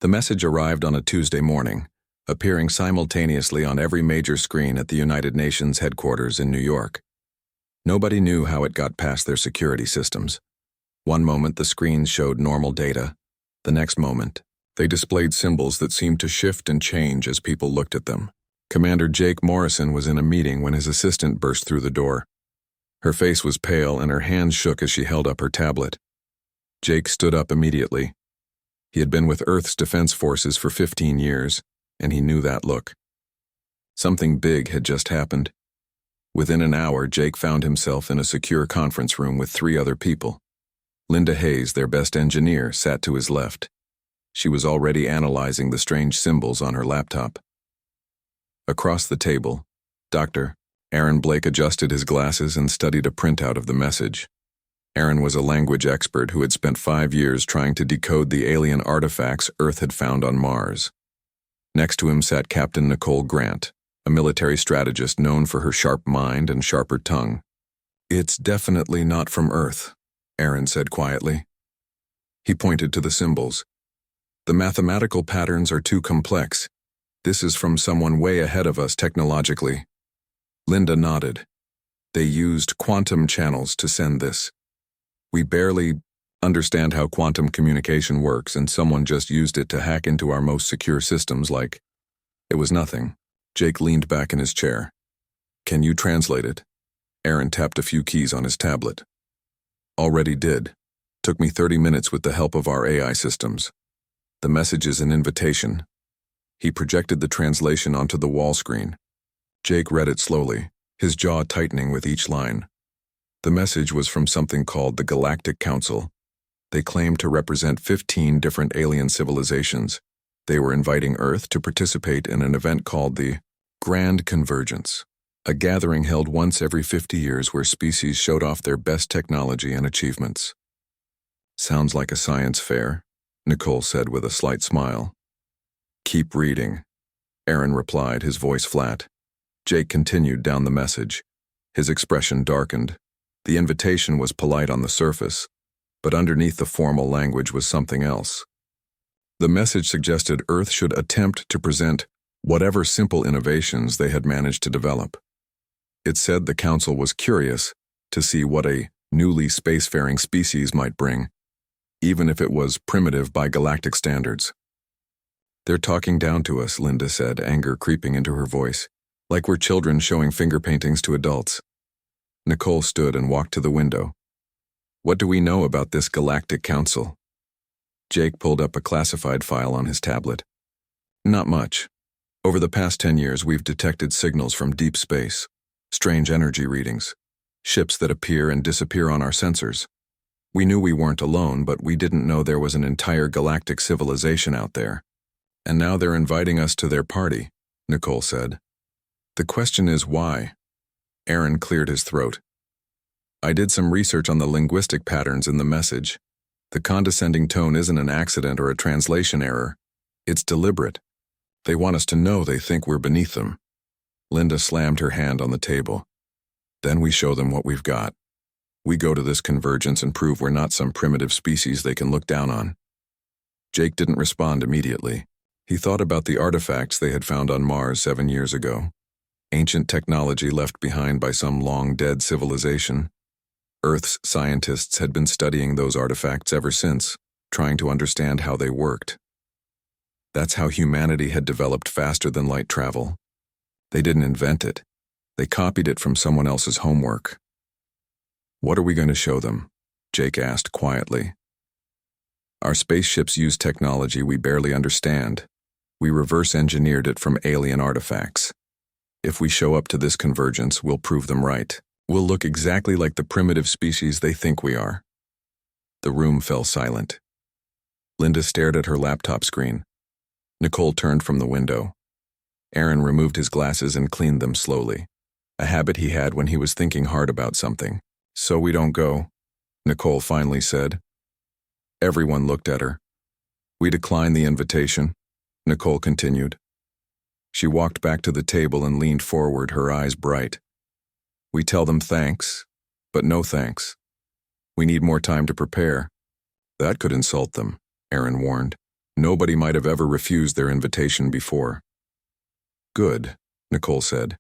The message arrived on a Tuesday morning, appearing simultaneously on every major screen at the United Nations headquarters in New York. Nobody knew how it got past their security systems. One moment the screens showed normal data. The next moment, they displayed symbols that seemed to shift and change as people looked at them. Commander Jake Morrison was in a meeting when his assistant burst through the door. Her face was pale and her hands shook as she held up her tablet. Jake stood up immediately. He had been with Earth's Defense Forces for 15 years, and he knew that look. Something big had just happened. Within an hour, Jake found himself in a secure conference room with 3 other people. Linda Hayes, their best engineer, sat to his left. She was already analyzing the strange symbols on her laptop. Across the table, Dr. Aaron Blake adjusted his glasses and studied a printout of the message. Aaron was a language expert who had spent 5 years trying to decode the alien artifacts Earth had found on Mars. Next to him sat Captain Nicole Grant, a military strategist known for her sharp mind and sharper tongue. "It's definitely not from Earth," Aaron said quietly. He pointed to the symbols. "The mathematical patterns are too complex. This is from someone way ahead of us technologically." Linda nodded. "They used quantum channels to send this. We barely understand how quantum communication works, and someone just used it to hack into our most secure systems like..." It was nothing. Jake leaned back in his chair. "Can you translate it?" Aaron tapped a few keys on his tablet. "Already did. Took me 30 minutes with the help of our AI systems. The message is an invitation." He projected the translation onto the wall screen. Jake read it slowly, his jaw tightening with each line. The message was from something called the Galactic Council. They claimed to represent 15 different alien civilizations. They were inviting Earth to participate in an event called the Grand Convergence, a gathering held once every 50 years where species showed off their best technology and achievements. "Sounds like a science fair," Nicole said with a slight smile. "Keep reading," Aaron replied, his voice flat. Jake continued down the message. His expression darkened. The invitation was polite on the surface, but underneath the formal language was something else. The message suggested Earth should attempt to present whatever simple innovations they had managed to develop. It said the Council was curious to see what a newly spacefaring species might bring, even if it was primitive by galactic standards. "They're talking down to us," Linda said, anger creeping into her voice, "like we're children showing finger paintings to adults." Nicole stood and walked to the window. "What do we know about this Galactic Council?" Jake pulled up a classified file on his tablet. "Not much. Over the past 10 years, we've detected signals from deep space, strange energy readings, ships that appear and disappear on our sensors. We knew we weren't alone, but we didn't know there was an entire galactic civilization out there. And now they're inviting us to their party," Nicole said. "The question is why?" Aaron cleared his throat. "I did some research on the linguistic patterns in the message. The condescending tone isn't an accident or a translation error. It's deliberate. They want us to know they think we're beneath them." Linda slammed her hand on the table. "Then we show them what we've got. We go to this convergence and prove we're not some primitive species they can look down on." Jake didn't respond immediately. He thought about the artifacts they had found on Mars 7 years ago. Ancient technology left behind by some long-dead civilization. Earth's scientists had been studying those artifacts ever since, trying to understand how they worked. That's how humanity had developed faster than light travel. They didn't invent it. They copied it from someone else's homework. "What are we going to show them?" Jake asked quietly. "Our spaceships use technology we barely understand. We reverse-engineered it from alien artifacts. If we show up to this convergence, we'll prove them right. We'll look exactly like the primitive species they think we are." The room fell silent. Linda stared at her laptop screen. Nicole turned from the window. Aaron removed his glasses and cleaned them slowly, a habit he had when he was thinking hard about something. "So we don't go," Nicole finally said. Everyone looked at her. "We decline the invitation," Nicole continued. She walked back to the table and leaned forward, her eyes bright. "We tell them thanks, but no thanks. We need more time to prepare." "That could insult them," Aaron warned. Nobody might have ever refused their invitation before. Good, Nicole said.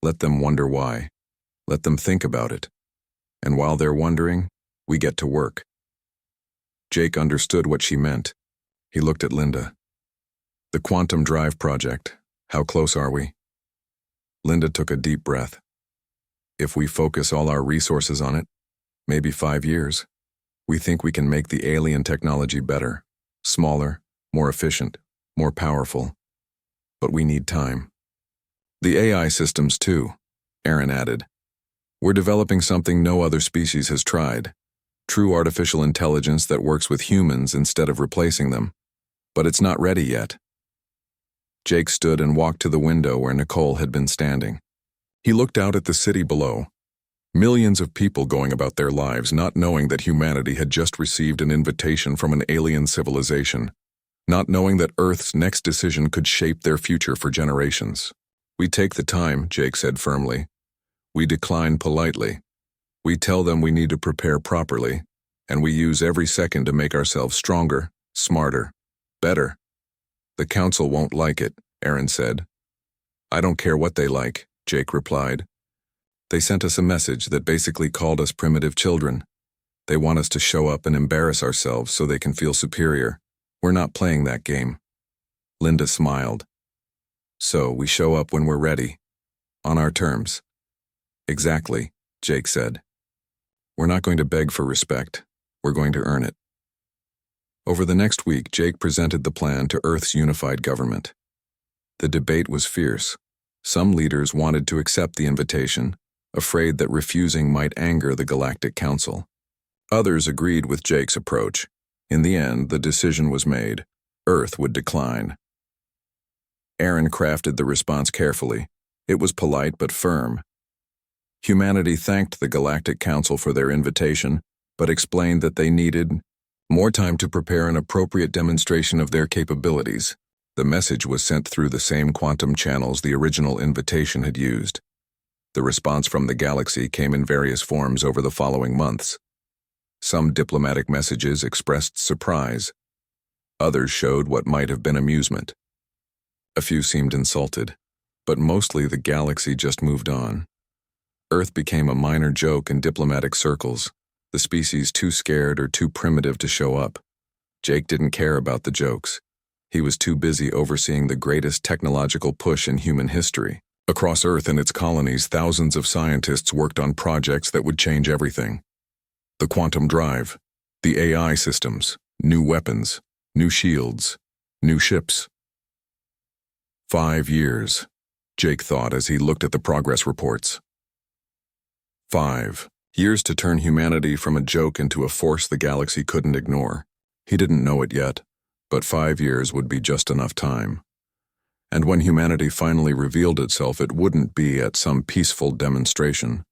Let them wonder why. Let them think about it. And while they're wondering, we get to work. Jake understood what she meant. He looked at Linda. The Quantum Drive project. How close are we? Linda took a deep breath. If we focus all our resources on it, maybe 5 years, we think we can make the alien technology better, smaller, more efficient, more powerful. But we need time. The AI systems too, Aaron added. We're developing something no other species has tried. True artificial intelligence that works with humans instead of replacing them. But it's not ready yet. Jake stood and walked to the window where Nicole had been standing. He looked out at the city below. Millions of people going about their lives not knowing that humanity had just received an invitation from an alien civilization, not knowing that Earth's next decision could shape their future for generations. We take the time, Jake said firmly. We decline politely. We tell them we need to prepare properly, and we use every second to make ourselves stronger, smarter, better. The council won't like it, Aaron said. I don't care what they like, Jake replied. They sent us a message that basically called us primitive children. They want us to show up and embarrass ourselves so they can feel superior. We're not playing that game. Linda smiled. So we show up when we're ready. On our terms. Exactly, Jake said. We're not going to beg for respect. We're going to earn it. Over the next week, Jake presented the plan to Earth's unified government. The debate was fierce. Some leaders wanted to accept the invitation, afraid that refusing might anger the Galactic Council. Others agreed with Jake's approach. In the end, the decision was made. Earth would decline. Aaron crafted the response carefully. It was polite but firm. Humanity thanked the Galactic Council for their invitation, but explained that they needed more time to prepare an appropriate demonstration of their capabilities. The message was sent through the same quantum channels the original invitation had used. The response from the galaxy came in various forms over the following months. Some diplomatic messages expressed surprise. Others showed what might have been amusement. A few seemed insulted, but mostly the galaxy just moved on. Earth became a minor joke in diplomatic circles, the species too scared or too primitive to show up. Jake didn't care about the jokes. He was too busy overseeing the greatest technological push in human history. Across Earth and its colonies, thousands of scientists worked on projects that would change everything. The quantum drive, the AI systems, new weapons, new shields, new ships. 5 years, Jake thought as he looked at the progress reports. 5 years to turn humanity from a joke into a force the galaxy couldn't ignore. He didn't know it yet, but 5 years would be just enough time. And when humanity finally revealed itself, it wouldn't be at some peaceful demonstration.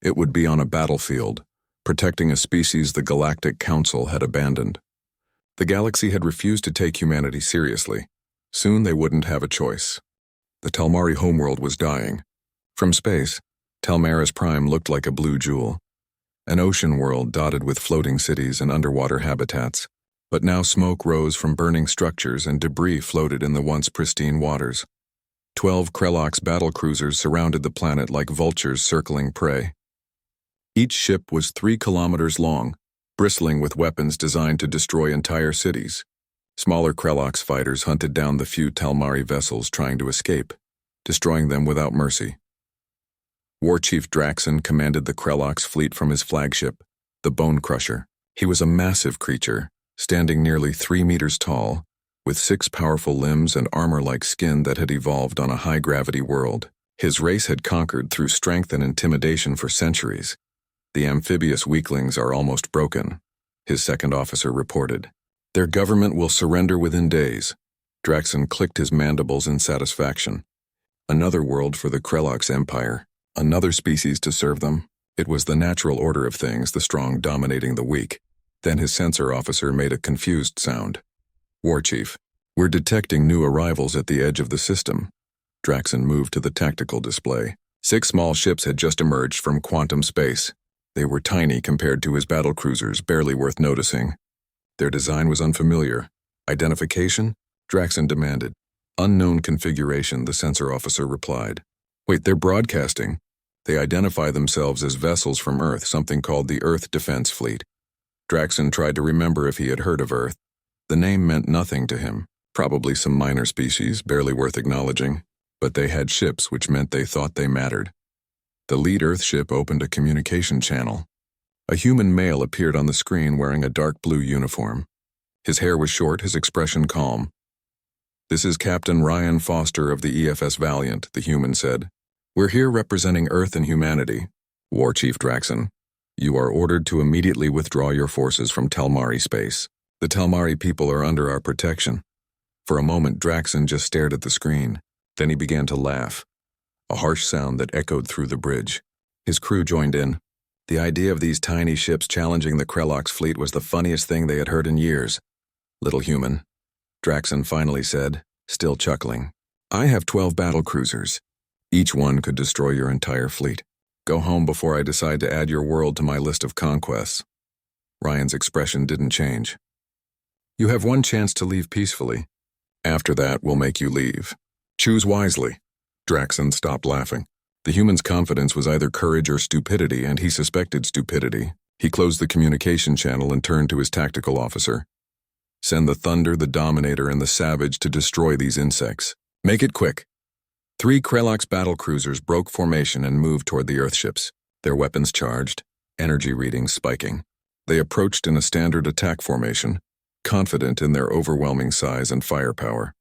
It would be on a battlefield, protecting a species the Galactic Council had abandoned. The galaxy had refused to take humanity seriously. Soon they wouldn't have a choice. The Talmari homeworld was dying. From space, Talmara's prime looked like a blue jewel, an ocean world dotted with floating cities and underwater habitats. But now smoke rose from burning structures and debris floated in the once pristine waters. 12 Krellox battlecruisers surrounded the planet like vultures circling prey. Each ship was 3 kilometers long, bristling with weapons designed to destroy entire cities. Smaller Krellox fighters hunted down the few Talmari vessels trying to escape, destroying them without mercy. War Chief Draxon commanded the Krellox fleet from his flagship, the Bone Crusher. He was a massive creature, standing nearly 3 meters tall, with 6 powerful limbs and armor-like skin that had evolved on a high-gravity world. His race had conquered through strength and intimidation for centuries. The amphibious weaklings are almost broken, his second officer reported. Their government will surrender within days. Draxon clicked his mandibles in satisfaction. Another world for the Krellox Empire, another species to serve them. It was the natural order of things, the strong dominating the weak. Then his sensor officer made a confused sound. War Chief, we're detecting new arrivals at the edge of the system. Draxon moved to the tactical display. 6 small ships had just emerged from quantum space. They were tiny compared to his battlecruisers, barely worth noticing. Their design was unfamiliar, Identification? Draxon demanded. Unknown configuration, the sensor officer replied. Wait, they're broadcasting. They identify themselves as vessels from Earth, something called the Earth Defense Fleet. Draxon tried to remember if he had heard of Earth. The name meant nothing to him. Probably some minor species, barely worth acknowledging. But they had ships, which meant they thought they mattered. The lead Earth ship opened a communication channel. A human male appeared on the screen wearing a dark blue uniform. His hair was short, his expression calm. This is Captain Ryan Foster of the EFS Valiant, the human said. We're here representing Earth and humanity. War Chief Draxon, you are ordered to immediately withdraw your forces from Telmari space. The Telmari people are under our protection. For a moment, Draxon just stared at the screen. Then he began to laugh, a harsh sound that echoed through the bridge. His crew joined in. The idea of these tiny ships challenging the Krellox fleet was the funniest thing they had heard in years. Little human, Draxon finally said, still chuckling. I have 12 battle cruisers. Each one could destroy your entire fleet. Go home before I decide to add your world to my list of conquests. Ryan's expression didn't change. You have one chance to leave peacefully. After that, we'll make you leave. Choose wisely. Draxon stopped laughing. The human's confidence was either courage or stupidity, and he suspected stupidity. He closed the communication channel and turned to his tactical officer. Send the Thunder, the Dominator, and the Savage to destroy these insects. Make it quick. 3 Krellox battle cruisers broke formation and moved toward the Earthships, their weapons charged, energy readings spiking. They approached in a standard attack formation, confident in their overwhelming size and firepower.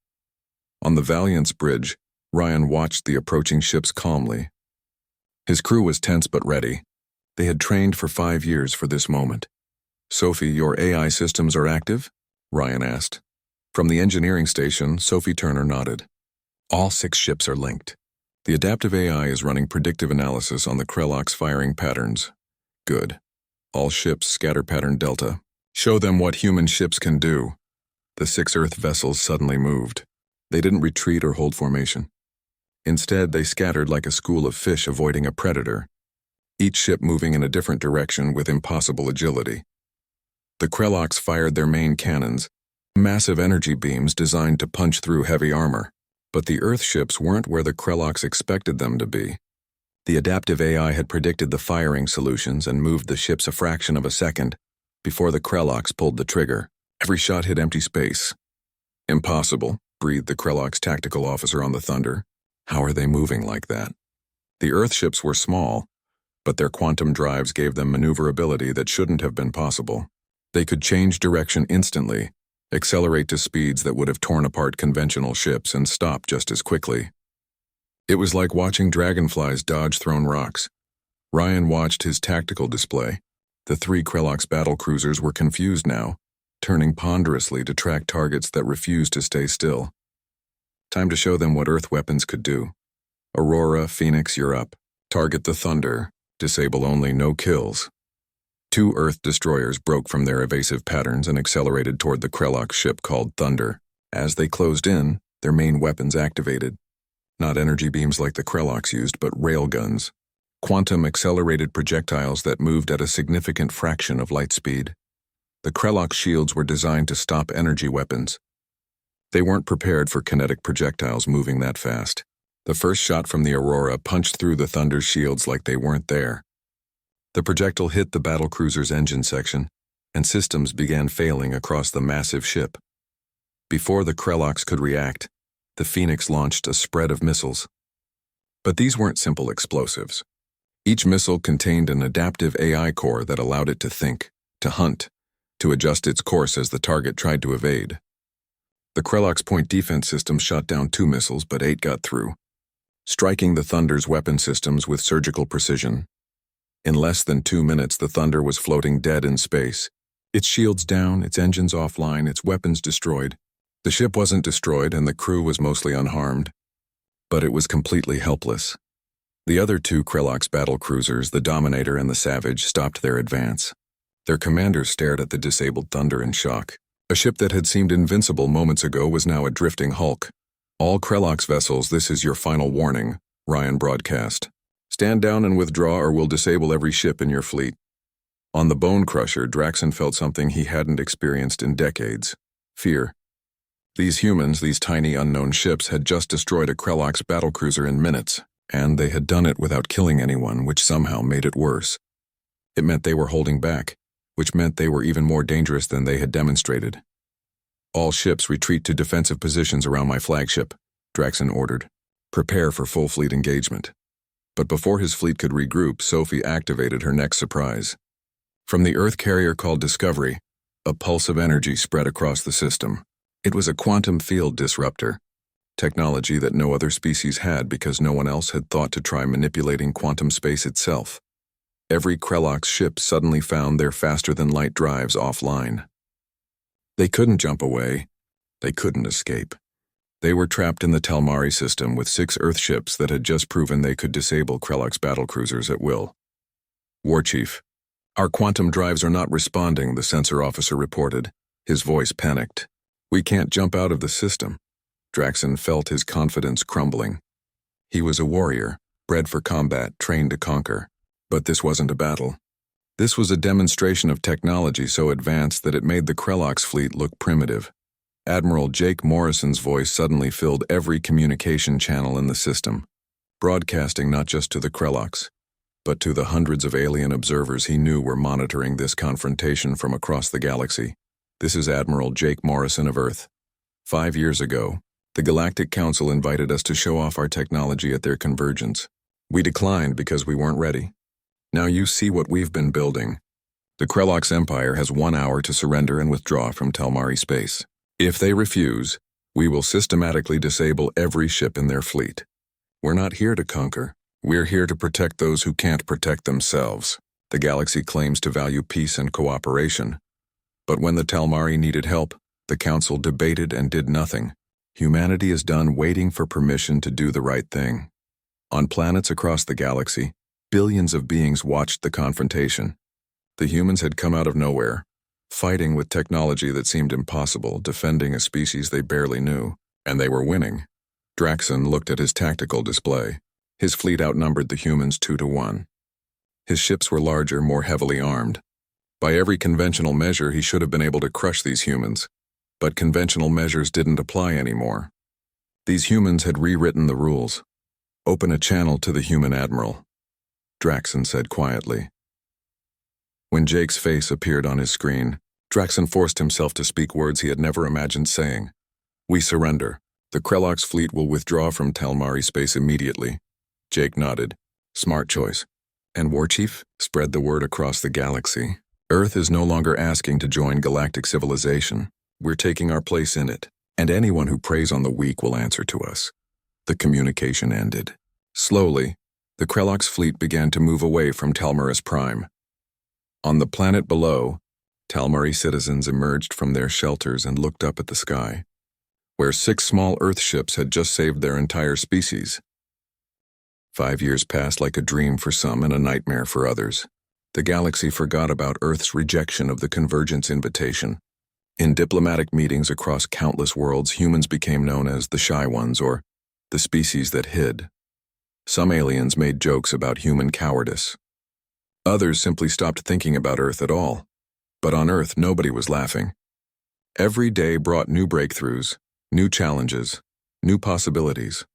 On the Valiant's bridge, Ryan watched the approaching ships calmly. His crew was tense but ready. They had trained for 5 years for this moment. Sophie, your AI systems are active? Ryan asked. From the engineering station, Sophie Turner nodded. All 6 ships are linked. The adaptive AI is running predictive analysis on the Krellox firing patterns. Good. All ships scatter pattern Delta. Show them what human ships can do. The 6 Earth vessels suddenly moved. They didn't retreat or hold formation. Instead, they scattered like a school of fish avoiding a predator, each ship moving in a different direction with impossible agility. The Krellox fired their main cannons, massive energy beams designed to punch through heavy armor. But the Earth ships weren't where the Krellox expected them to be. The adaptive AI had predicted the firing solutions and moved the ships a fraction of a second before the Krellox pulled the trigger. Every shot hit empty space. Impossible, breathed the Krellox tactical officer on the Thunder. How are they moving like that? The Earth ships were small, but their quantum drives gave them maneuverability that shouldn't have been possible. They could change direction instantly, accelerate to speeds that would have torn apart conventional ships and stop just as quickly. It was like watching dragonflies dodge thrown rocks. Ryan watched his tactical display. The 3 Krellox battle cruisers were confused now, turning ponderously to track targets that refused to stay still. Time to show them what Earth weapons could do. Aurora, Phoenix, you're up. Target the Thunder. Disable only, no kills. 2 Earth destroyers broke from their evasive patterns and accelerated toward the Krellox ship called Thunder. As they closed in, their main weapons activated. Not energy beams like the Krellox used, but railguns. Quantum-accelerated projectiles that moved at a significant fraction of light speed. The Krellox shields were designed to stop energy weapons. They weren't prepared for kinetic projectiles moving that fast. The first shot from the Aurora punched through the Thunder's shields like they weren't there. The projectile hit the battlecruiser's engine section, and systems began failing across the massive ship. Before the Krellox could react, the Phoenix launched a spread of missiles. But these weren't simple explosives. Each missile contained an adaptive AI core that allowed it to think, to hunt, to adjust its course as the target tried to evade. The Krellox point defense system shot down 2 missiles, but 8 got through, striking the Thunder's weapon systems with surgical precision. In less than 2 minutes, the Thunder was floating dead in space. Its shields down, its engines offline, its weapons destroyed. The ship wasn't destroyed, and the crew was mostly unharmed. But it was completely helpless. The other 2 Krellox battle cruisers, the Dominator and the Savage, stopped their advance. Their commanders stared at the disabled Thunder in shock. A ship that had seemed invincible moments ago was now a drifting hulk. All Krellox vessels, this is your final warning, Ryan broadcast. Stand down and withdraw or we'll disable every ship in your fleet. On the Bone Crusher, Draxon felt something he hadn't experienced in decades. Fear. These humans, these tiny unknown ships, had just destroyed a Krellox battlecruiser in minutes, and they had done it without killing anyone, which somehow made it worse. It meant they were holding back, which meant they were even more dangerous than they had demonstrated. All ships retreat to defensive positions around my flagship, Draxon ordered. Prepare for full fleet engagement. But before his fleet could regroup, Sophie activated her next surprise. From the Earth carrier called Discovery, a pulse of energy spread across the system. It was a quantum field disruptor, technology that no other species had because no one else had thought to try manipulating quantum space itself. Every Krellox ship suddenly found their faster-than-light drives offline. They couldn't jump away. They couldn't escape. They were trapped in the Talmari system with 6 Earth ships that had just proven they could disable Krellox battlecruisers at will. War Chief, our quantum drives are not responding, the sensor officer reported. His voice panicked. We can't jump out of the system. Draxon felt his confidence crumbling. He was a warrior, bred for combat, trained to conquer. But this wasn't a battle. This was a demonstration of technology so advanced that it made the Krellox fleet look primitive. Admiral Jake Morrison's voice suddenly filled every communication channel in the system, broadcasting not just to the Krellox, but to the hundreds of alien observers he knew were monitoring this confrontation from across the galaxy. This is Admiral Jake Morrison of Earth. 5 years ago, the Galactic Council invited us to show off our technology at their convergence. We declined because we weren't ready. Now you see what we've been building. The Krellox Empire has 1 hour to surrender and withdraw from Talmari space. If they refuse, we will systematically disable every ship in their fleet. We're not here to conquer. We're here to protect those who can't protect themselves. The galaxy claims to value peace and cooperation. But when the Talmari needed help, the Council debated and did nothing. Humanity is done waiting for permission to do the right thing. On planets across the galaxy, billions of beings watched the confrontation. The humans had come out of nowhere, fighting with technology that seemed impossible, defending a species they barely knew, and they were winning. Draxon looked at his tactical display. His fleet outnumbered the humans 2-1. His ships were larger, more heavily armed. By every conventional measure, he should have been able to crush these humans, but conventional measures didn't apply anymore. These humans had rewritten the rules. Open a channel to the human admiral, Draxon said quietly. When Jake's face appeared on his screen, Draxon forced himself to speak words he had never imagined saying. We surrender. The Krellox fleet will withdraw from Talmari space immediately. Jake nodded. Smart choice. And War Chief? Spread the word across the galaxy. Earth is no longer asking to join galactic civilization. We're taking our place in it, and anyone who preys on the weak will answer to us. The communication ended. Slowly, the Krellox fleet began to move away from Talmaris Prime. On the planet below, Talmari citizens emerged from their shelters and looked up at the sky, where 6 small Earth ships had just saved their entire species. 5 years passed like a dream for some and a nightmare for others. The galaxy forgot about Earth's rejection of the convergence invitation. In diplomatic meetings across countless worlds, humans became known as the Shy Ones, or the species that hid. Some aliens made jokes about human cowardice. Others simply stopped thinking about Earth at all. But on Earth, nobody was laughing. Every day brought new breakthroughs, new challenges, new possibilities.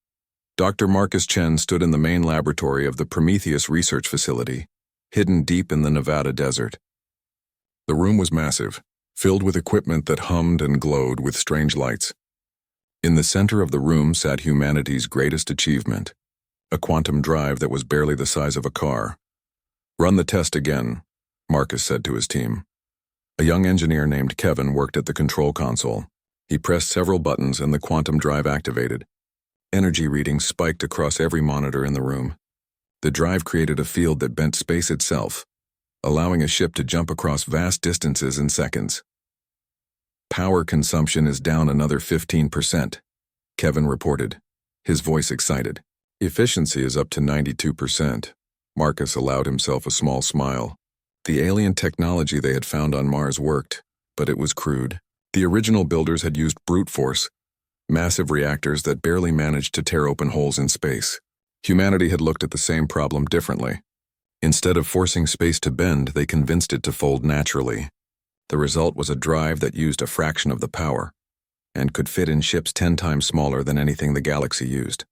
Dr. Marcus Chen stood in the main laboratory of the Prometheus Research Facility, hidden deep in the Nevada desert. The room was massive, filled with equipment that hummed and glowed with strange lights. In the center of the room sat humanity's greatest achievement, a quantum drive that was barely the size of a car. Run the test again, Marcus said to his team. A young engineer named Kevin worked at the control console. He pressed several buttons and the quantum drive activated. Energy readings spiked across every monitor in the room. The drive created a field that bent space itself, allowing a ship to jump across vast distances in seconds. Power consumption is down another 15%, Kevin reported, his voice excited. Efficiency is up to 92%. Marcus allowed himself a small smile. The alien technology they had found on Mars worked, but it was crude. The original builders had used brute force, massive reactors that barely managed to tear open holes in space. Humanity had looked at the same problem differently. Instead of forcing space to bend, they convinced it to fold naturally. The result was a drive that used a fraction of the power. and could fit in ships 10 times smaller than anything the galaxy used.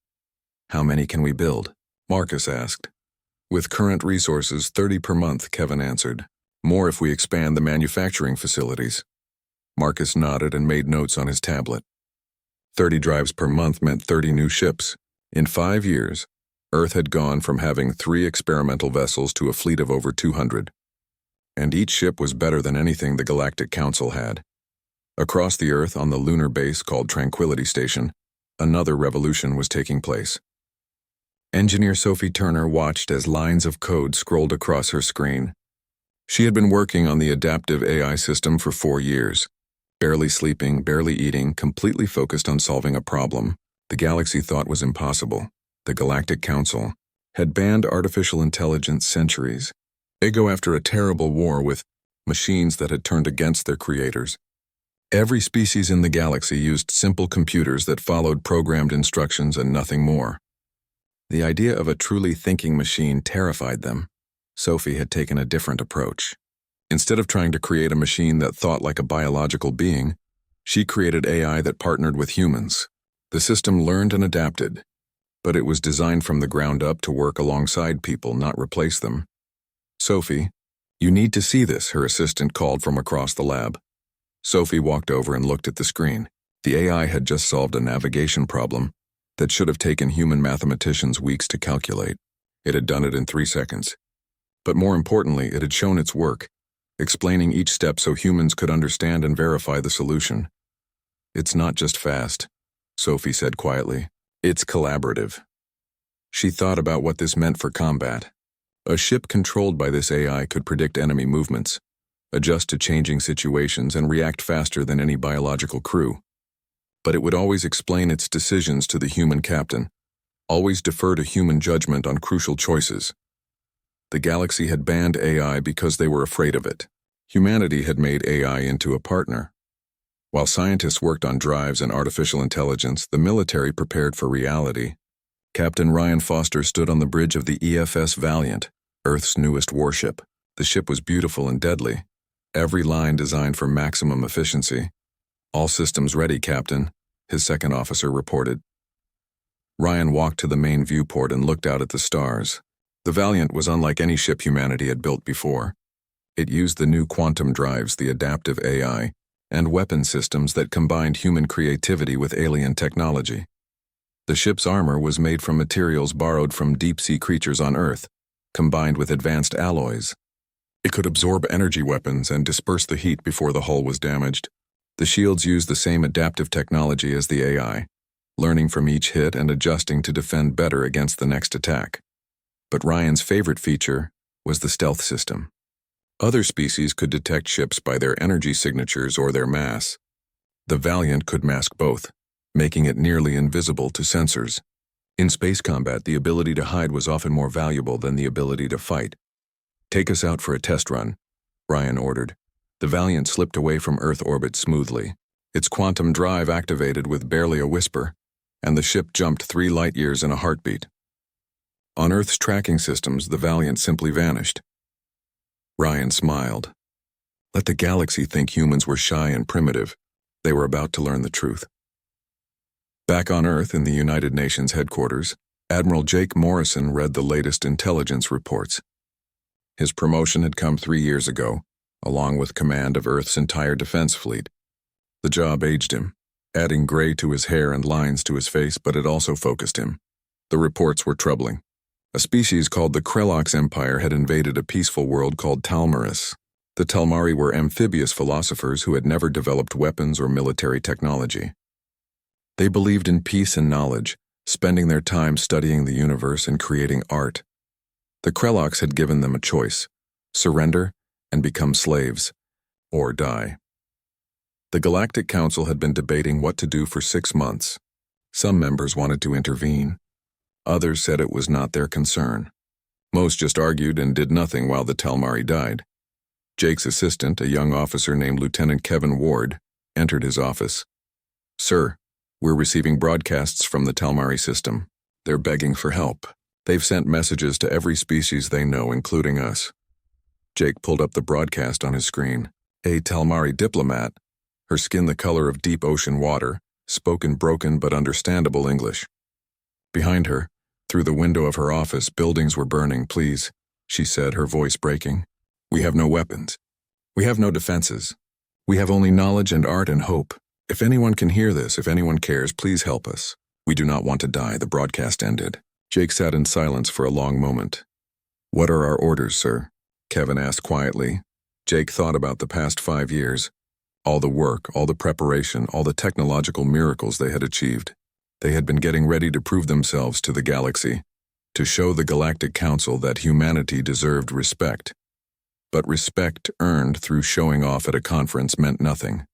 "How many can we build?" Marcus asked. "With current resources, 30 per month," Kevin answered. "More if we expand the manufacturing facilities." Marcus nodded and made notes on his tablet. 30 drives per month meant 30 new ships. In 5 years, Earth had gone from having 3 experimental vessels to a fleet of over 200. And each ship was better than anything the Galactic Council had. Across the Earth, on the lunar base called Tranquility Station, another revolution was taking place. Engineer Sophie Turner watched as lines of code scrolled across her screen. She had been working on the adaptive AI system for 4 years. Barely sleeping, barely eating, completely focused on solving a problem the galaxy thought was impossible. The Galactic Council had banned artificial intelligence centuries ago after a terrible war with machines that had turned against their creators. Every species in the galaxy used simple computers that followed programmed instructions and nothing more. The idea of a truly thinking machine terrified them. Sophie had taken a different approach. Instead of trying to create a machine that thought like a biological being, she created AI that partnered with humans. The system learned and adapted, but it was designed from the ground up to work alongside people, not replace them. "Sophie, you need to see this," her assistant called from across the lab. Sophie walked over and looked at the screen. The AI had just solved a navigation problem that should have taken human mathematicians weeks to calculate. It had done it in 3 seconds. But more importantly, it had shown its work, explaining each step so humans could understand and verify the solution. "It's not just fast," Sophie said quietly. "It's collaborative." She thought about what this meant for combat. A ship controlled by this AI could predict enemy movements, adjust to changing situations, and react faster than any biological crew. But it would always explain its decisions to the human captain, always defer to human judgment on crucial choices. The galaxy had banned AI because they were afraid of it. Humanity had made AI into a partner. While scientists worked on drives and artificial intelligence, the military prepared for reality. Captain Ryan Foster stood on the bridge of the EFS Valiant, Earth's newest warship. The ship was beautiful and deadly, every line designed for maximum efficiency. "All systems ready, Captain," his second officer reported. Ryan walked to the main viewport and looked out at the stars. The Valiant was unlike any ship humanity had built before. It used the new quantum drives, the adaptive AI, and weapon systems that combined human creativity with alien technology. The ship's armor was made from materials borrowed from deep-sea creatures on Earth, combined with advanced alloys. It could absorb energy weapons and disperse the heat before the hull was damaged. The shields used the same adaptive technology as the AI, learning from each hit and adjusting to defend better against the next attack. But Ryan's favorite feature was the stealth system. Other species could detect ships by their energy signatures or their mass. The Valiant could mask both, making it nearly invisible to sensors. In space combat, the ability to hide was often more valuable than the ability to fight. "Take us out for a test run," Ryan ordered. The Valiant slipped away from Earth orbit smoothly. Its quantum drive activated with barely a whisper, and the ship jumped 3 light years in a heartbeat. On Earth's tracking systems, the Valiant simply vanished. Ryan smiled. Let the galaxy think humans were shy and primitive. They were about to learn the truth. Back on Earth in the United Nations headquarters, Admiral Jake Morrison read the latest intelligence reports. His promotion had come 3 years ago, along with command of Earth's entire defense fleet. The job aged him, adding gray to his hair and lines to his face, but it also focused him. The reports were troubling. A species called the Krelox Empire had invaded a peaceful world called Talmaris. The Talmari were amphibious philosophers who had never developed weapons or military technology. They believed in peace and knowledge, spending their time studying the universe and creating art. The Krelox had given them a choice: surrender and become slaves, or die. The Galactic Council had been debating what to do for 6 months. Some members wanted to intervene. Others said it was not their concern. Most just argued and did nothing while the Talmari died. Jake's assistant, a young officer named Lieutenant Kevin Ward, entered his office. "Sir, we're receiving broadcasts from the Talmari system. They're begging for help. They've sent messages to every species they know, including us." Jake pulled up the broadcast on his screen. "A Talmari diplomat," her skin the color of deep ocean water, spoke in broken but understandable English. Behind her, through the window of her office, buildings were burning. "Please," she said, her voice breaking. "We have no weapons. We have no defenses. We have only knowledge and art and hope. If anyone can hear this, if anyone cares, please help us. We do not want to die." The broadcast ended. Jake sat in silence for a long moment. "What are our orders, sir?" Kevin asked quietly. Jake thought about the past 5 years. All the work, all the preparation, all the technological miracles they had achieved. They had been getting ready to prove themselves to the galaxy, to show the Galactic Council that humanity deserved respect. But respect earned through showing off at a conference meant nothing.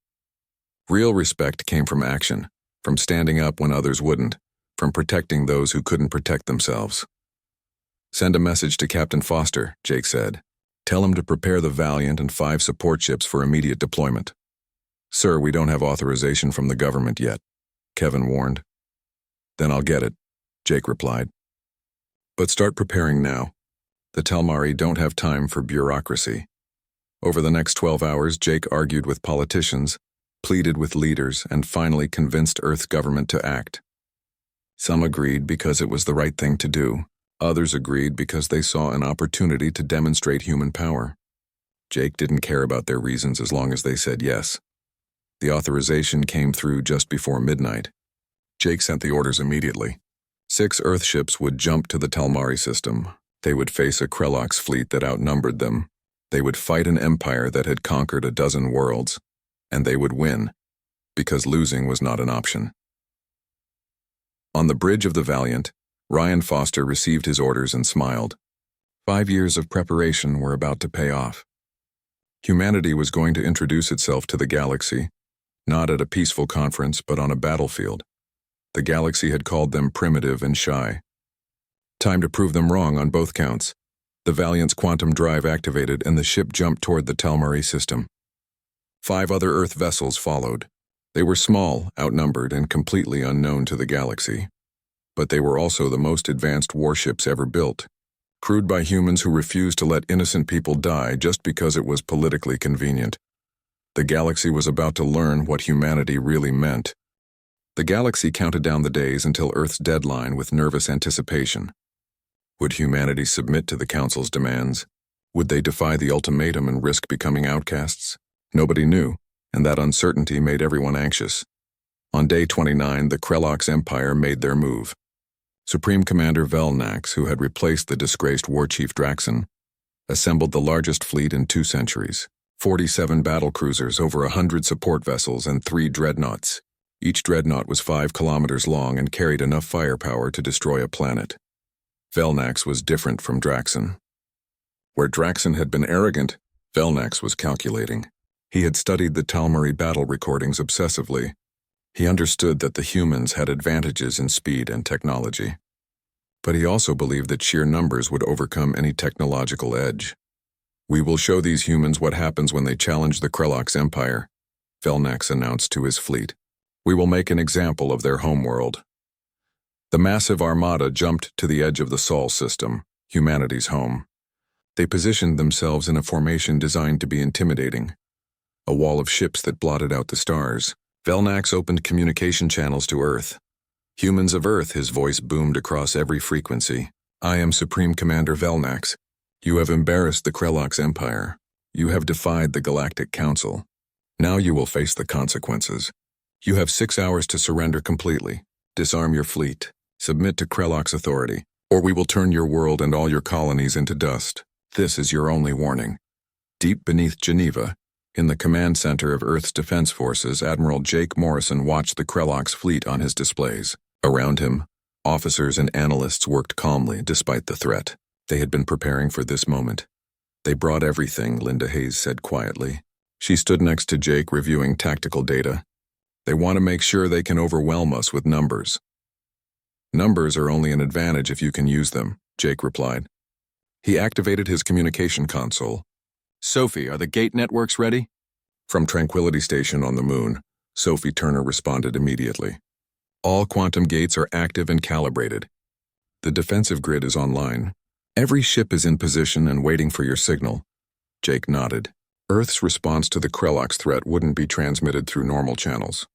Real respect came from action, from standing up when others wouldn't, from protecting those who couldn't protect themselves. "Send a message to Captain Foster," Jake said. "Tell him to prepare the Valiant and 5 support ships for immediate deployment." "Sir, we don't have authorization from the government yet," Kevin warned. "Then I'll get it," Jake replied. "But start preparing now. The Telmari don't have time for bureaucracy." Over the next 12 hours, Jake argued with politicians, pleaded with leaders, and finally convinced Earth's government to act. Some agreed because it was the right thing to do. Others agreed because they saw an opportunity to demonstrate human power. Jake didn't care about their reasons as long as they said yes. The authorization came through just before midnight. Jake sent the orders immediately. 6 Earth ships would jump to the Telmari system. They would face a Krelox fleet that outnumbered them. They would fight an empire that had conquered a dozen worlds. And they would win, because losing was not an option. On the bridge of the Valiant, Ryan Foster received his orders and smiled. 5 years of preparation were about to pay off. Humanity was going to introduce itself to the galaxy, not at a peaceful conference, but on a battlefield. The galaxy had called them primitive and shy. Time to prove them wrong on both counts. The Valiant's quantum drive activated and the ship jumped toward the Telmari system. 5 other Earth vessels followed. They were small, outnumbered, and completely unknown to the galaxy. But they were also the most advanced warships ever built, crewed by humans who refused to let innocent people die just because it was politically convenient. The galaxy was about to learn what humanity really meant. The galaxy counted down the days until Earth's deadline with nervous anticipation. Would humanity submit to the Council's demands? Would they defy the ultimatum and risk becoming outcasts? Nobody knew, and that uncertainty made everyone anxious. On day 29, the Krelox Empire made their move. Supreme Commander Velnax, who had replaced the disgraced War Chief Draxon, assembled the largest fleet in 2 centuries, 47 battlecruisers, over 100 support vessels, and 3 dreadnoughts. Each dreadnought was 5 kilometers long and carried enough firepower to destroy a planet. Velnax was different from Draxon. Where Draxon had been arrogant, Velnax was calculating. He had studied the Telmari battle recordings obsessively. He understood that the humans had advantages in speed and technology. But he also believed that sheer numbers would overcome any technological edge. "We will show these humans what happens when they challenge the Krelox Empire," Velnax announced to his fleet. "We will make an example of their homeworld." The massive armada jumped to the edge of the Sol system, humanity's home. They positioned themselves in a formation designed to be intimidating. A wall of ships that blotted out the stars. Velnax opened communication channels to Earth. "Humans of Earth," his voice boomed across every frequency. "I am Supreme Commander Velnax. You have embarrassed the Krelox Empire. You have defied the Galactic Council. Now you will face the consequences. You have 6 hours to surrender completely, disarm your fleet, submit to Krelox authority, or we will turn your world and all your colonies into dust. This is your only warning." Deep beneath Geneva, in the command center of Earth's Defense Forces, Admiral Jake Morrison watched the Krelox fleet on his displays. Around him, officers and analysts worked calmly despite the threat. They had been preparing for this moment. "They brought everything," Linda Hayes said quietly. She stood next to Jake reviewing tactical data. "They want to make sure they can overwhelm us with numbers." "Numbers are only an advantage if you can use them," Jake replied. He activated his communication console. "Sophie, are the gate networks ready?" From Tranquility Station on the moon, Sophie Turner responded immediately. "All quantum gates are active and calibrated. The defensive grid is online. Every ship is in position and waiting for your signal." Jake nodded. Earth's response to the Krellox threat wouldn't be transmitted through normal channels.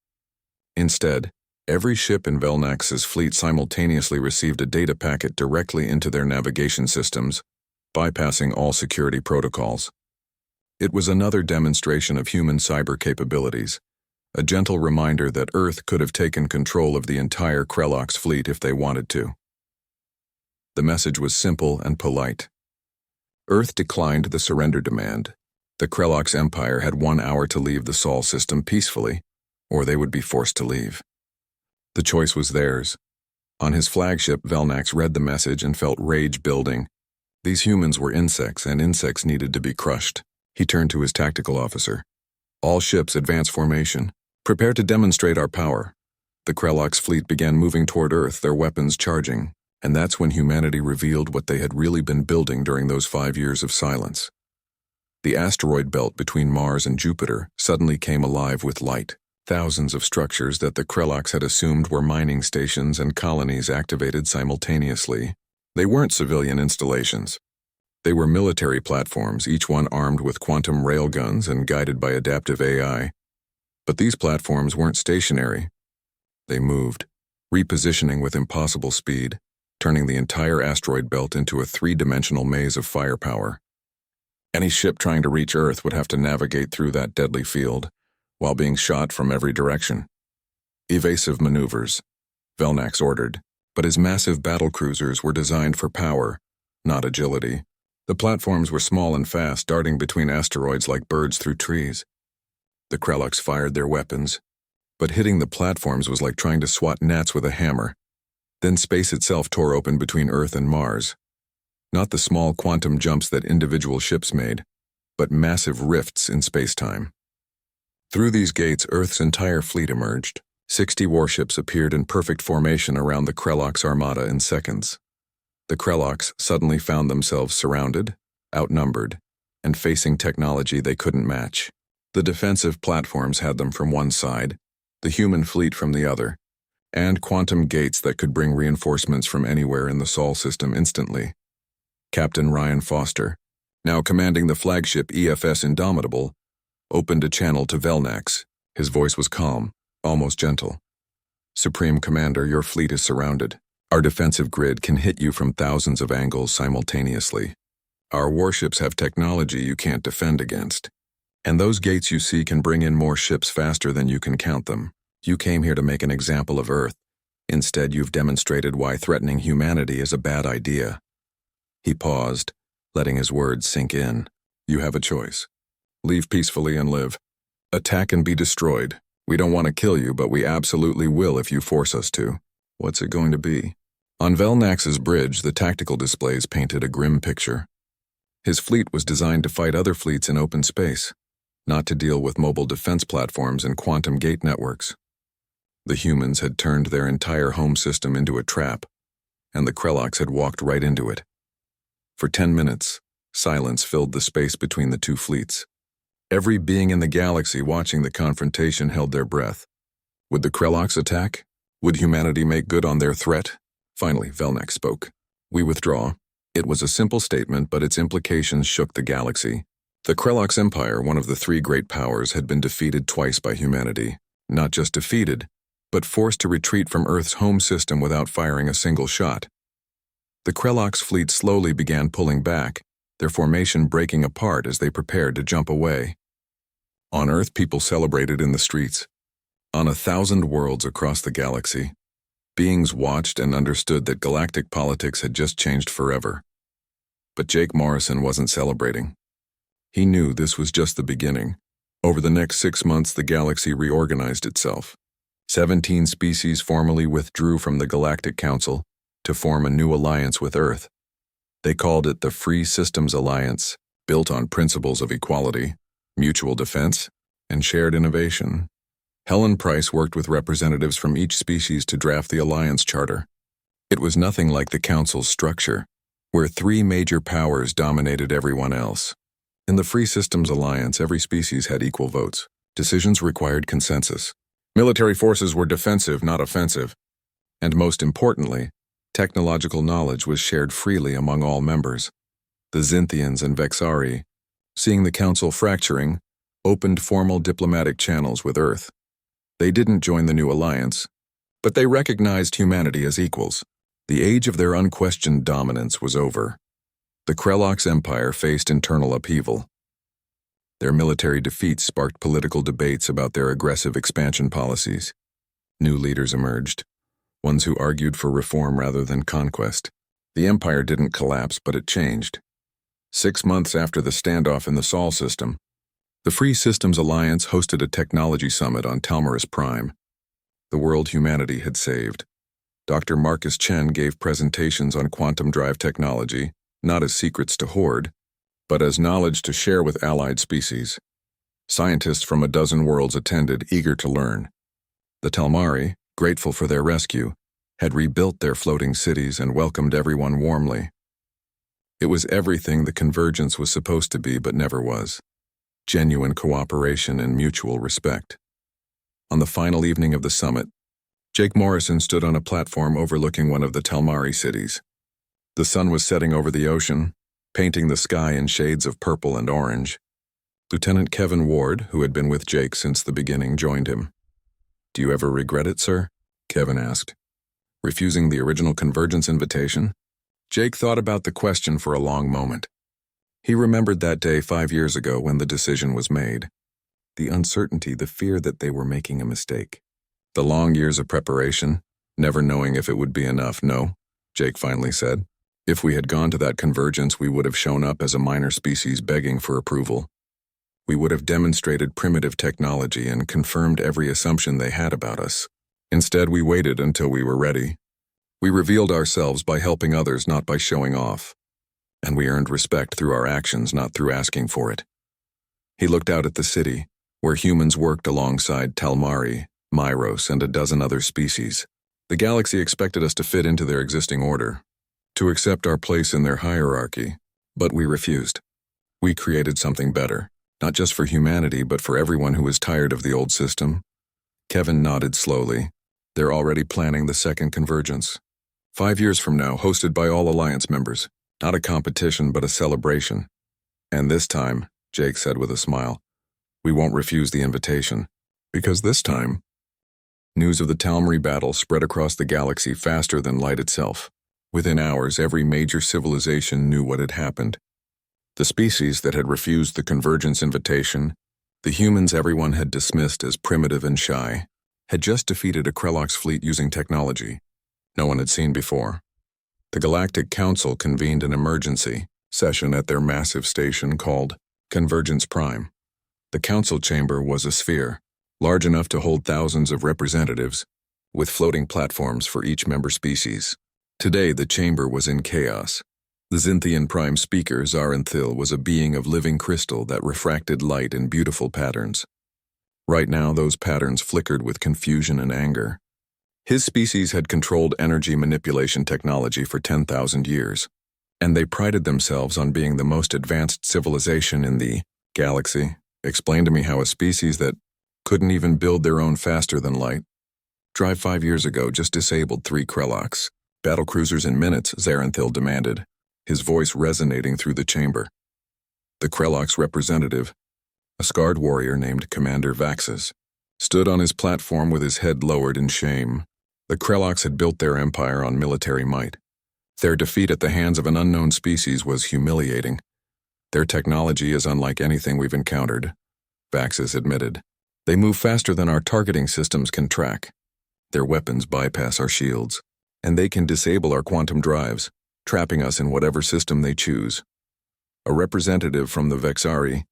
Instead, every ship in Velnax's fleet simultaneously received a data packet directly into their navigation systems, bypassing all security protocols. It was another demonstration of human cyber capabilities, a gentle reminder that Earth could have taken control of the entire Krellox fleet if they wanted to. The message was simple and polite. Earth declined the surrender demand. The Krellox Empire had 1 hour to leave the Sol system peacefully, or they would be forced to leave. The choice was theirs. On his flagship, Velnax read the message and felt rage building. These humans were insects, and insects needed to be crushed. He turned to his tactical officer. All ships advance formation. Prepare to demonstrate our power. The Krellox fleet began moving toward Earth, their weapons charging, and that's when humanity revealed what they had really been building during those 5 years of silence. The asteroid belt between Mars and Jupiter suddenly came alive with light. Thousands of structures that the Krellox had assumed were mining stations and colonies activated simultaneously. They weren't civilian installations. They were military platforms, each one armed with quantum railguns and guided by adaptive AI. But these platforms weren't stationary. They moved, repositioning with impossible speed, turning the entire asteroid belt into a 3-dimensional maze of firepower. Any ship trying to reach Earth would have to navigate through that deadly field, while being shot from every direction. Evasive maneuvers, Velnax ordered, but his massive battlecruisers were designed for power, not agility. The platforms were small and fast, darting between asteroids like birds through trees. The Krellox fired their weapons, but hitting the platforms was like trying to swat gnats with a hammer. Then space itself tore open between Earth and Mars. Not the small quantum jumps that individual ships made, but massive rifts in space-time. Through these gates, Earth's entire fleet emerged. 60 warships appeared in perfect formation around the Krellox armada in seconds. The Krellox suddenly found themselves surrounded, outnumbered, and facing technology they couldn't match. The defensive platforms had them from one side, the human fleet from the other, and quantum gates that could bring reinforcements from anywhere in the Sol system instantly. Captain Ryan Foster, now commanding the flagship EFS Indomitable, opened a channel to Velnax. His voice was calm, almost gentle. "Supreme Commander, your fleet is surrounded. Our defensive grid can hit you from thousands of angles simultaneously. Our warships have technology you can't defend against. And those gates you see can bring in more ships faster than you can count them. You came here to make an example of Earth. Instead, you've demonstrated why threatening humanity is a bad idea." He paused, letting his words sink in. "You have a choice. Leave peacefully and live. Attack and be destroyed. We don't want to kill you, but we absolutely will if you force us to. What's it going to be?" On Velnax's bridge, the tactical displays painted a grim picture. His fleet was designed to fight other fleets in open space, not to deal with mobile defense platforms and quantum gate networks. The humans had turned their entire home system into a trap, and the Krellox had walked right into it. For 10 minutes, silence filled the space between the two fleets. Every being in the galaxy watching the confrontation held their breath. Would the Krellox attack? Would humanity make good on their threat? Finally, Velnax spoke. "We withdraw." It was a simple statement, but its implications shook the galaxy. The Krellox Empire, one of the 3 great powers, had been defeated twice by humanity. Not just defeated, but forced to retreat from Earth's home system without firing a single shot. The Krellox fleet slowly began pulling back, their formation breaking apart as they prepared to jump away. On Earth, people celebrated in the streets. On 1,000 worlds across the galaxy, beings watched and understood that galactic politics had just changed forever. But Jake Morrison wasn't celebrating. He knew this was just the beginning. Over the next 6 months, the galaxy reorganized itself. 17 species formally withdrew from the Galactic Council to form a new alliance with Earth. They called it the Free Systems Alliance, built on principles of equality, mutual defense, and shared innovation. Helen Price worked with representatives from each species to draft the alliance charter. It was nothing like the Council's structure, where 3 major powers dominated everyone else. In the Free Systems Alliance, every species had equal votes. Decisions required consensus. Military forces were defensive, not offensive. And most importantly, technological knowledge was shared freely among all members. The Xinthians and Vexari, Seeing the Council fracturing, opened formal diplomatic channels with Earth. They didn't join the new alliance, but they recognized humanity as equals. The age of their unquestioned dominance was over. The Krellox Empire faced internal upheaval. Their military defeats sparked political debates about their aggressive expansion policies. New leaders emerged, ones who argued for reform rather than conquest. The empire didn't collapse, but it changed. 6 months after the standoff in the Sol system, the Free Systems Alliance hosted a technology summit on Talmaris Prime. The world humanity had saved. Dr. Marcus Chen gave presentations on quantum drive technology, not as secrets to hoard, but as knowledge to share with allied species. Scientists from a dozen worlds attended, eager to learn. The Talmari, grateful for their rescue, had rebuilt their floating cities and welcomed everyone warmly. It was everything the convergence was supposed to be but never was. Genuine cooperation and mutual respect. On the final evening of the summit, Jake Morrison stood on a platform overlooking one of the Talmari cities. The sun was setting over the ocean, painting the sky in shades of purple and orange. Lieutenant Kevin Ward, who had been with Jake since the beginning, joined him. "Do you ever regret it, sir?" Kevin asked. Refusing the original convergence invitation? Jake thought about the question for a long moment. He remembered that day 5 years ago when the decision was made. The uncertainty, the fear that they were making a mistake. The long years of preparation, never knowing if it would be enough. "No," Jake finally said. "If we had gone to that convergence, we would have shown up as a minor species begging for approval. We would have demonstrated primitive technology and confirmed every assumption they had about us. Instead, we waited until we were ready. We revealed ourselves by helping others, not by showing off. And we earned respect through our actions, not through asking for it." He looked out at the city, where humans worked alongside Talmari, Myros, and a dozen other species. The galaxy expected us to fit into their existing order, to accept our place in their hierarchy, but we refused. We created something better, not just for humanity, but for everyone who was tired of the old system. Kevin nodded slowly. They're already planning the second convergence. 5 years from now, hosted by all Alliance members. Not a competition, but a celebration. And this time, Jake said with a smile, we won't refuse the invitation. Because this time, news of the Talmari battle spread across the galaxy faster than light itself. Within hours, every major civilization knew what had happened. The species that had refused the convergence invitation, the humans everyone had dismissed as primitive and shy, had just defeated a Krellox fleet using technology no one had seen before. The Galactic Council convened an emergency session at their massive station called Convergence Prime. The council chamber was a sphere, large enough to hold thousands of representatives, with floating platforms for each member species. Today, the chamber was in chaos. The Xinthian Prime Speaker, Zarenthil, was a being of living crystal that refracted light in beautiful patterns. Right now, those patterns flickered with confusion and anger. His species had controlled energy manipulation technology for 10,000 years, and they prided themselves on being the most advanced civilization in the galaxy. Explain to me how a species that couldn't even build their own faster than light drive 5 years ago just disabled 3 Krellox battlecruisers in minutes, Zarenthil demanded, his voice resonating through the chamber. The Krellox representative, a scarred warrior named Commander Vaxis, stood on his platform with his head lowered in shame. The Krellox had built their empire on military might. Their defeat at the hands of an unknown species was humiliating. Their technology is unlike anything we've encountered, Vaxis admitted. They move faster than our targeting systems can track. Their weapons bypass our shields, and they can disable our quantum drives, trapping us in whatever system they choose. A representative from the Vexari,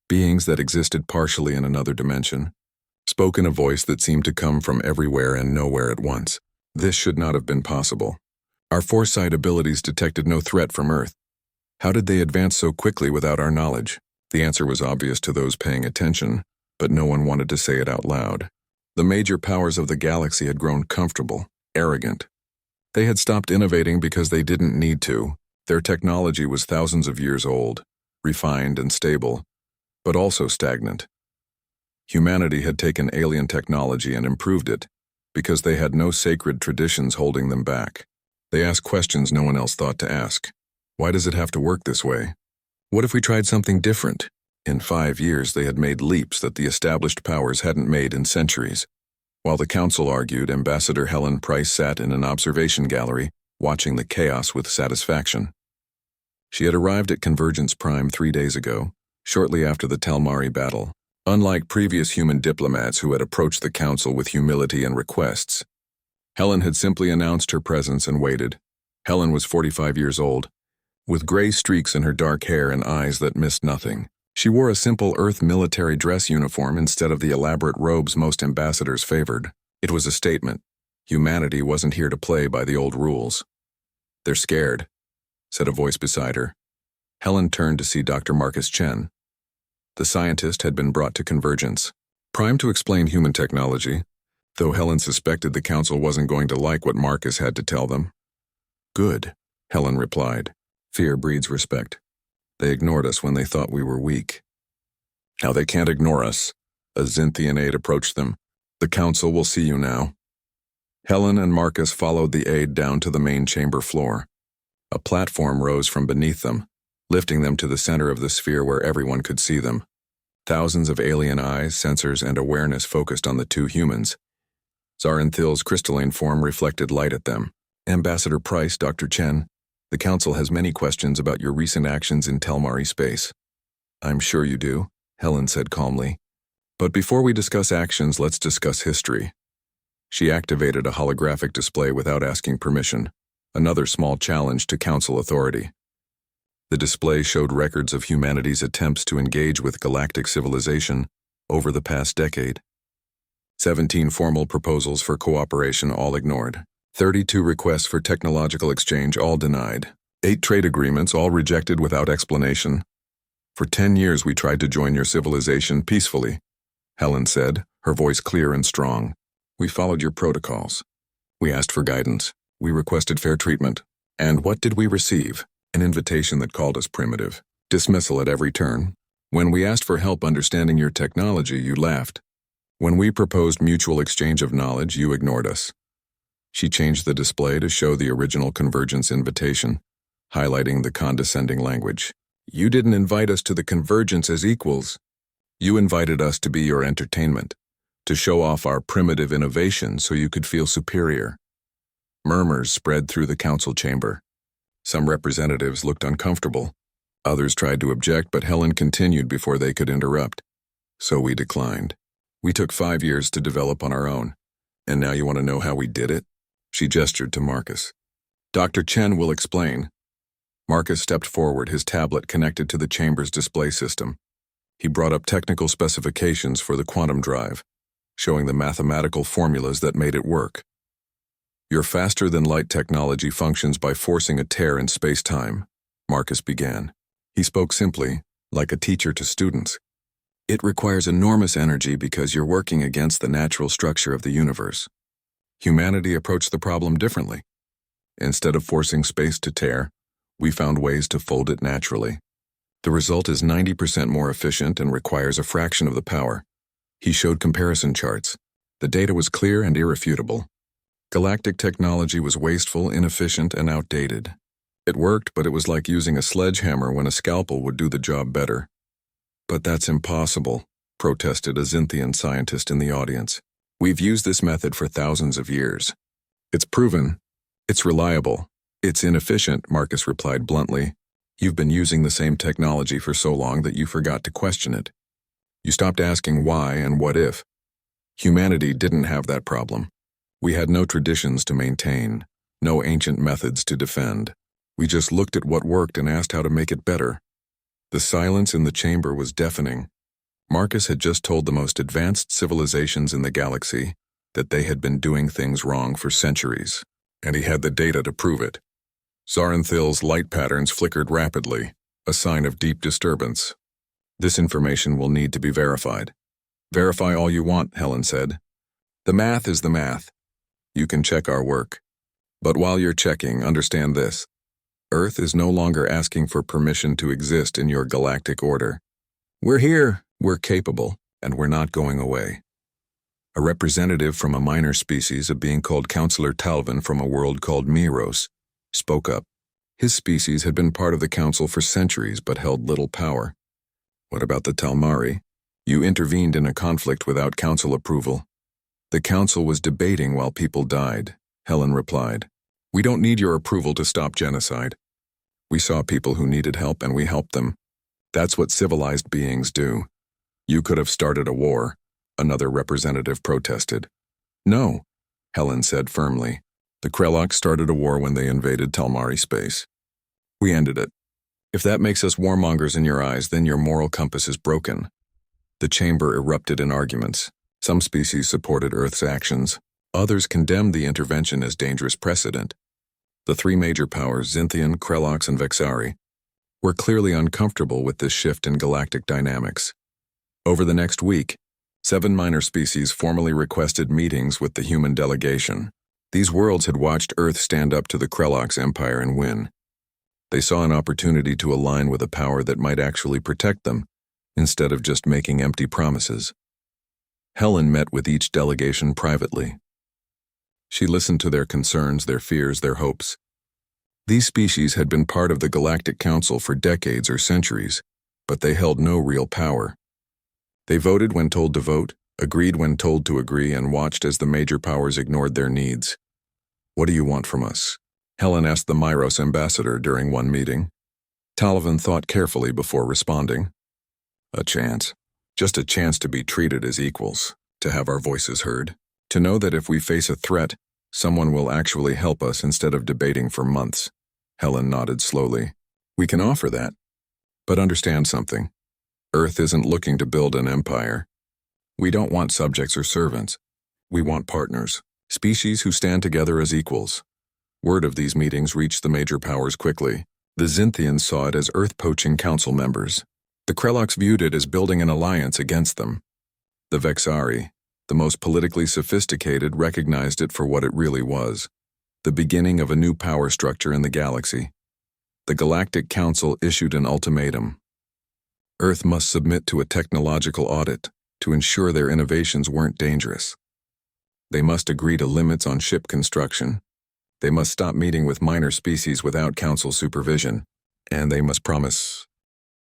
beings that existed partially in another dimension, spoke in a voice that seemed to come from everywhere and nowhere at once. This should not have been possible. Our foresight abilities detected no threat from Earth. How did they advance so quickly without our knowledge? The answer was obvious to those paying attention, but no one wanted to say it out loud. The major powers of the galaxy had grown comfortable, arrogant. They had stopped innovating because they didn't need to. Their technology was thousands of years old, refined and stable, but also stagnant. Humanity had taken alien technology and improved it, because they had no sacred traditions holding them back. They asked questions no one else thought to ask. Why does it have to work this way? What if we tried something different? In 5 years, they had made leaps that the established powers hadn't made in centuries. While the council argued, Ambassador Helen Price sat in an observation gallery, watching the chaos with satisfaction. She had arrived at Convergence Prime 3 days ago, shortly after the Talmari battle. Unlike previous human diplomats who had approached the council with humility and requests, Helen had simply announced her presence and waited. Helen was 45 years old, with gray streaks in her dark hair and eyes that missed nothing. She wore a simple Earth military dress uniform instead of the elaborate robes most ambassadors favored. It was a statement. Humanity wasn't here to play by the old rules. "They're scared," said a voice beside her. Helen turned to see Dr. Marcus Chen. The scientist had been brought to Convergence, primed to explain human technology, though Helen suspected the council wasn't going to like what Marcus had to tell them. "Good," Helen replied. "Fear breeds respect. They ignored us when they thought we were weak. Now they can't ignore us." A Xinthian aide approached them. "The council will see you now." Helen and Marcus followed the aide down to the main chamber floor. A platform rose from beneath them, lifting them to the center of the sphere where everyone could see them. Thousands of alien eyes, sensors, and awareness focused on the two humans. Zarenthil's crystalline form reflected light at them. "Ambassador Price, Dr. Chen, the council has many questions about your recent actions in Telmari space." "I'm sure you do," Helen said calmly. "But before we discuss actions, let's discuss history." She activated a holographic display without asking permission, another small challenge to council authority. The display showed records of humanity's attempts to engage with galactic civilization over the past decade. 17 formal proposals for cooperation, all ignored. 32 requests for technological exchange, all denied. 8 trade agreements, all rejected without explanation. "For 10 years we tried to join your civilization peacefully," Helen said, her voice clear and strong. "We followed your protocols. We asked for guidance. We requested fair treatment. And what did we receive? An invitation that called us primitive. Dismissal at every turn. When we asked for help understanding your technology, you laughed. When we proposed mutual exchange of knowledge, you ignored us." She changed the display to show the original Convergence invitation, highlighting the condescending language. "You didn't invite us to the Convergence as equals. You invited us to be your entertainment, to show off our primitive innovation so you could feel superior." Murmurs spread through the council chamber. Some representatives looked uncomfortable. Others tried to object, but Helen continued before they could interrupt. "So we declined. We took 5 years to develop on our own. And now you want to know how we did it?" She gestured to Marcus. "Dr. Chen will explain." Marcus stepped forward, his tablet connected to the chamber's display system. He brought up technical specifications for the quantum drive, showing the mathematical formulas that made it work. "Your faster-than-light technology functions by forcing a tear in space-time," Marcus began. He spoke simply, like a teacher to students. "It requires enormous energy because you're working against the natural structure of the universe." Humanity approached the problem differently. Instead of forcing space to tear, we found ways to fold it naturally. The result is 90% more efficient and requires a fraction of the power. He showed comparison charts. The data was clear and irrefutable. Galactic technology was wasteful, inefficient, and outdated. It worked, but it was like using a sledgehammer when a scalpel would do the job better. "But that's impossible," protested a Xinthian scientist in the audience. "We've used this method for thousands of years. It's proven. It's reliable. It's inefficient," Marcus replied bluntly. "You've been using the same technology for so long that you forgot to question it. You stopped asking why and what if. Humanity didn't have that problem. We had no traditions to maintain, no ancient methods to defend. We just looked at what worked and asked how to make it better." The silence in the chamber was deafening. Marcus had just told the most advanced civilizations in the galaxy that they had been doing things wrong for centuries, and he had the data to prove it. Zarenthil's light patterns flickered rapidly, a sign of deep disturbance. "This information will need to be verified." "Verify all you want," Helen said. "The math is the math. You can check our work. But while you're checking, understand this. Earth is no longer asking for permission to exist in your galactic order. We're here, we're capable, and we're not going away." A representative from a minor species, a being called Counselor Talvin from a world called Miros, spoke up. His species had been part of the council for centuries but held little power. What about the Talmari? You intervened in a conflict without council approval. The council was debating while people died, Helen replied. We don't need your approval to stop genocide. We saw people who needed help and we helped them. That's what civilized beings do. You could have started a war, another representative protested. No, Helen said firmly. The Krelloks started a war when they invaded Talmari space. We ended it. If that makes us warmongers in your eyes, then your moral compass is broken. The chamber erupted in arguments. Some species supported Earth's actions. Others condemned the intervention as dangerous precedent. The three major powers, Zintian, Krelloks, and Vexari, were clearly uncomfortable with this shift in galactic dynamics. Over the next week, 7 minor species formally requested meetings with the human delegation. These worlds had watched Earth stand up to the Krelloks Empire and win. They saw an opportunity to align with a power that might actually protect them, instead of just making empty promises. Helen met with each delegation privately. She listened to their concerns, their fears, their hopes. These species had been part of the Galactic Council for decades or centuries, but they held no real power. They voted when told to vote, agreed when told to agree, and watched as the major powers ignored their needs. What do you want from us? Helen asked the Myros ambassador during one meeting. Talvin thought carefully before responding. A chance. Just a chance to be treated as equals, to have our voices heard, to know that if we face a threat, someone will actually help us instead of debating for months. Helen nodded slowly. We can offer that. But understand something. Earth isn't looking to build an empire. We don't want subjects or servants. We want partners, species who stand together as equals. Word of these meetings reached the major powers quickly. The Zintians saw it as Earth-poaching council members. The Krelloks viewed it as building an alliance against them. The Vexari, the most politically sophisticated, recognized it for what it really was, the beginning of a new power structure in the galaxy. The Galactic Council issued an ultimatum. Earth must submit to a technological audit to ensure their innovations weren't dangerous. They must agree to limits on ship construction. They must stop meeting with minor species without council supervision. And they must promise